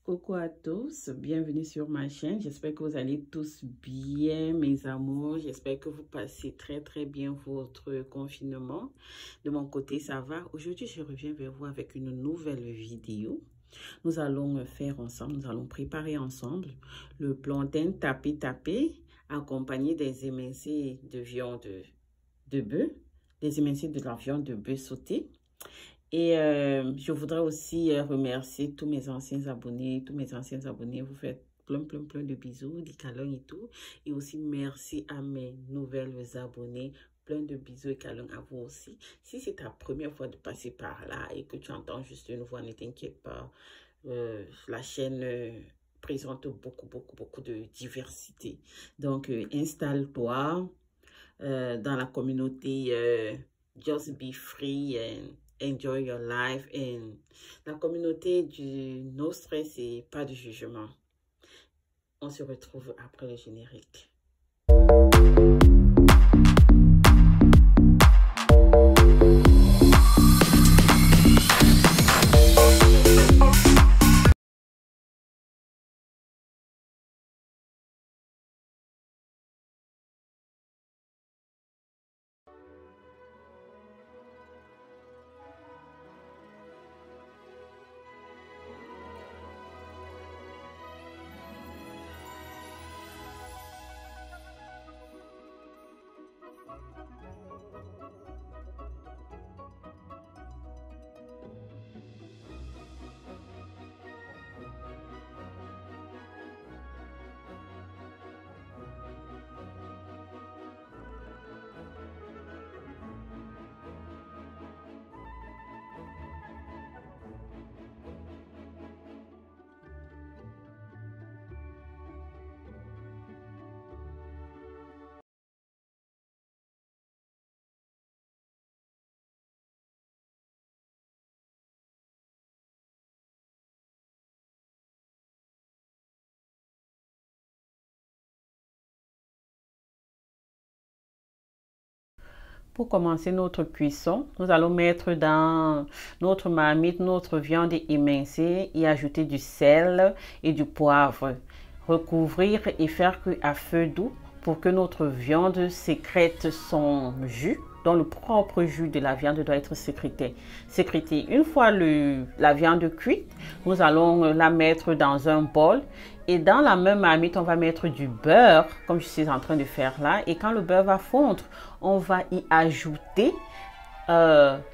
Coucou à tous, bienvenue sur ma chaîne. J'espère que vous allez tous bien, mes amours. J'espère que vous passez très bien votre confinement. De mon côté, ça va. Aujourd'hui, je reviens vers vous avec une nouvelle vidéo. Nous allons faire ensemble, nous allons préparer ensemble le plantain tapé accompagné des émincés de viande de bœuf, des émincés de la viande de bœuf sautée. Et je voudrais aussi remercier tous mes anciens abonnés. Vous faites plein de bisous, des câlins et tout. Et aussi merci à mes nouvelles abonnés. Plein de bisous et câlins à vous aussi. Si c'est ta première fois de passer par là et que tu entends juste une voix, ne t'inquiète pas. La chaîne présente beaucoup de diversité. Donc, installe-toi dans la communauté Just Be Free and Enjoy Your Life, et la communauté du no stress et pas de jugement. On se retrouve après le générique. Pour commencer notre cuisson, nous allons mettre dans notre marmite notre viande émincée et ajouter du sel et du poivre. Recouvrir et faire cuire à feu doux pour que notre viande sécrète son jus, dont le propre jus de la viande doit être sécrété. Une fois la viande cuite, nous allons la mettre dans un bol. Et dans la même marmite, on va mettre du beurre, comme je suis en train de faire là. Et quand le beurre va fondre, on va y ajouter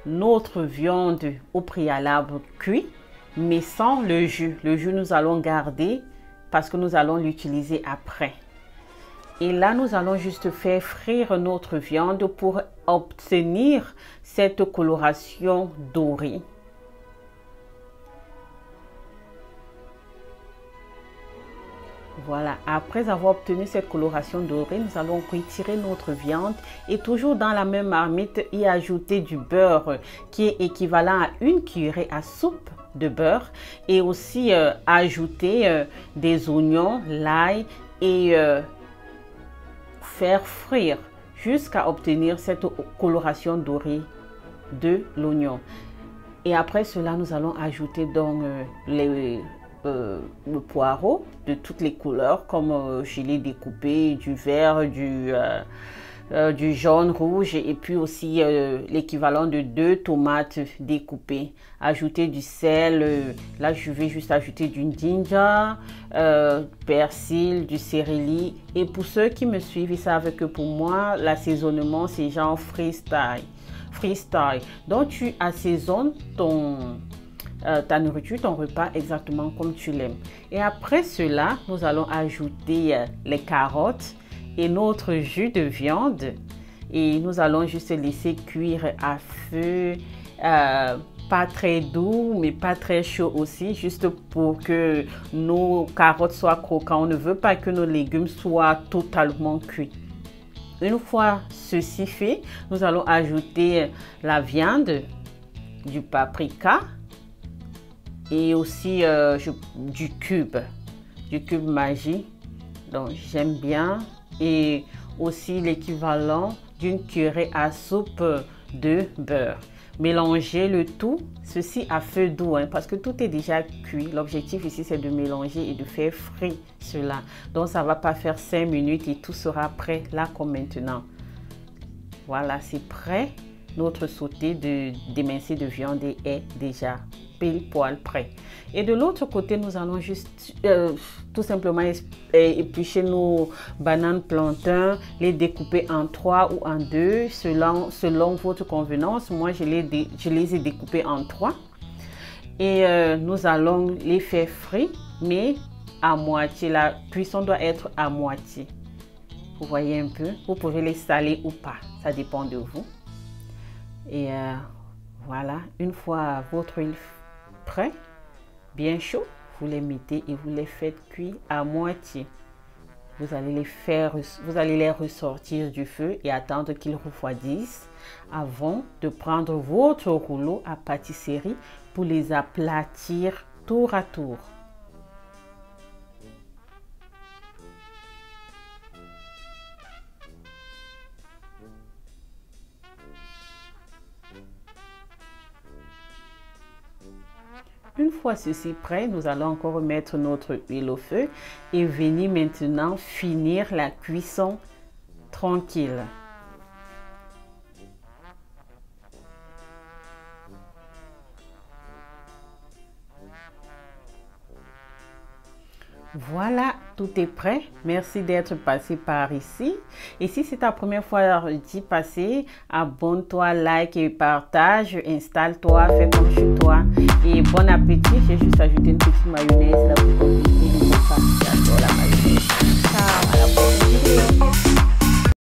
notre viande au préalable cuit, mais sans le jus. Le jus, nous allons garder parce que nous allons l'utiliser après. Et là, nous allons juste faire frire notre viande pour obtenir cette coloration dorée. Voilà, après avoir obtenu cette coloration dorée, nous allons retirer notre viande et toujours dans la même marmite y ajouter du beurre qui est équivalent à une cuillerée à soupe de beurre et aussi ajouter des oignons, l'ail et faire frire jusqu'à obtenir cette coloration dorée de l'oignon. Et après cela, nous allons ajouter donc le poireau de toutes les couleurs comme je l'ai découpé, du vert, du jaune, rouge et puis aussi l'équivalent de 2 tomates découpées. Ajouter du sel, là je vais juste ajouter du ginger, persil, du céleri, et pour ceux qui me suivent, ils savent que pour moi l'assaisonnement c'est genre freestyle. Donc tu assaisonnes ta nourriture, ton repas exactement comme tu l'aimes. Et après cela, nous allons ajouter les carottes et notre jus de viande et nous allons juste laisser cuire à feu pas très doux mais pas très chaud aussi, juste pour que nos carottes soient croquantes. On ne veut pas que nos légumes soient totalement cuits. Une fois ceci fait, nous allons ajouter la viande, du paprika et aussi du cube Maggi, donc j'aime bien, et aussi l'équivalent d'une cuillerée à soupe de beurre. Mélangez le tout, ceci à feu doux, hein, parce que tout est déjà cuit. L'objectif ici, c'est de mélanger et de faire frire cela. Donc, ça ne va pas faire 5 minutes et tout sera prêt là comme maintenant. Voilà, c'est prêt. Notre sauté d'émincé de viande est déjà pile poil prêt. Et de l'autre côté, nous allons juste tout simplement éplucher nos bananes plantains, les découper en 3 ou en 2 selon votre convenance. Moi, je les ai découpés en 3. Et nous allons les faire frire, mais à moitié. La cuisson doit être à moitié. Vous voyez un peu, vous pouvez les saler ou pas, ça dépend de vous. Et voilà, une fois votre huile prêt, bien chaud, vous les mettez et vous les faites cuire à moitié. Vous allez les ressortir du feu et attendre qu'ils refroidissent avant de prendre votre rouleau à pâtisserie pour les aplatir tour à tour. Une fois ceci prêt, nous allons encore mettre notre huile au feu et venir maintenant finir la cuisson tranquille. Voilà, tout est prêt. Merci d'être passé par ici. Et si c'est ta première fois d'y passer, abonne-toi, like et partage. Installe-toi, fais comme chez toi. Et bon appétit. J'ai juste ajouté une petite mayonnaise là pour continuer de partager la mayonnaise. Ciao, à la prochaine vidéo.